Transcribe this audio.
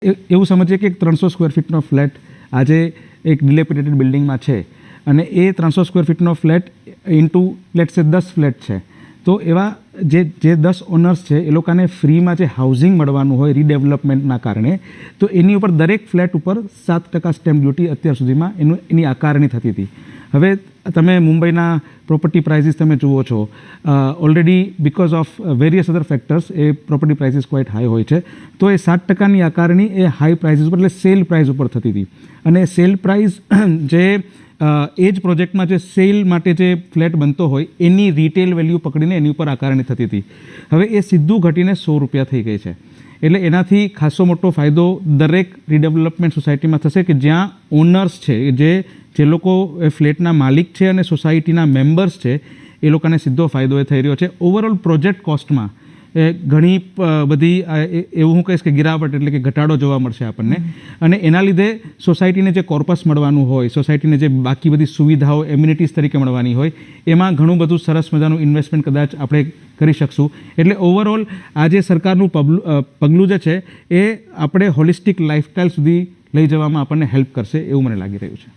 એવું સમજીએ કે 300 સ્ક્વેર ફીટનો ફ્લેટ આજે એક ડિલેપિટેટેડ બિલ્ડિંગમાં છે અને એ 300 સ્ક્વેર ફીટનો ફ્લેટ ઇન્ટુ લેટ્સ સે 10 ફ્લેટ છે, તો એવા જે 10 ઓનર્સ છે એ લોકોને ફ્રીમાં જે હાઉસિંગ મળવાનું હોય રીડેવલપમેન્ટના કારણે, તો એની ઉપર દરેક ફ્લેટ ઉપર 7% સ્ટેમ્પ ડ્યુટી અત્યાર સુધીમાં એની આકારણી થતી હતી. હવે તમે મુંબઈના પ્રોપર્ટી પ્રાઇસીસ તમે જુઓ છો, already because of various other factors A property prices quite high હોય છે, તો એ 7%ની આકારણી એ હાઈ પ્રાઇસીસ ઉપર એટલે સેલ પ્રાઇસ ઉપર થતી હતી. અને સેલ પ્રાઇસ જે એ જ પ્રોજેક્ટમાં જે સેલ માટે જે ફ્લેટ બનતો હોય એની રિટેલ વેલ્યુ પકડીને એની ઉપર આકારણી થતી હતી. હવે એ સીધું ઘટીને ₹100 થઈ ગઈ છે. એટલે એનાથી ખાસો મોટો ફાયદો દરેક રીડેવલપમેન્ટ સોસાયટીમાં થશે કે જ્યાં ઓનર્સ છે, જે લોકો ફ્લેટના માલિક છે અને સોસાયટીના મેમ્બર્સ છે, એ લોકોને સીધો ફાયદો એ થઈ રહ્યો છે. ઓવરઓલ પ્રોજેક્ટ કોસ્ટમાં ઘણી બધી એવું હું કહીશ કે ગિરાવટ એટલે કે ઘટાડો જોવા મળશે આપણને. અને એના લીધે સોસાયટીને જે કોર્પસ મળવાનું હોય, સોસાયટીને જે બાકી બધી સુવિધાઓ એમ્યુનિટીઝ તરીકે મળવાની હોય, એમાં ઘણું બધું સરસ મજાનું ઇન્વેસ્ટમેન્ટ કદાચ આપણે કરી શકશું. એટલે ઓવરઓલ આ જે સરકારનું પગલું જે છે એ આપણે હોલિસ્ટિક લાઇફસ્ટાઇલ સુધી લઈ જવામાં આપણને હેલ્પ કરશે એવું મને લાગી રહ્યું છે.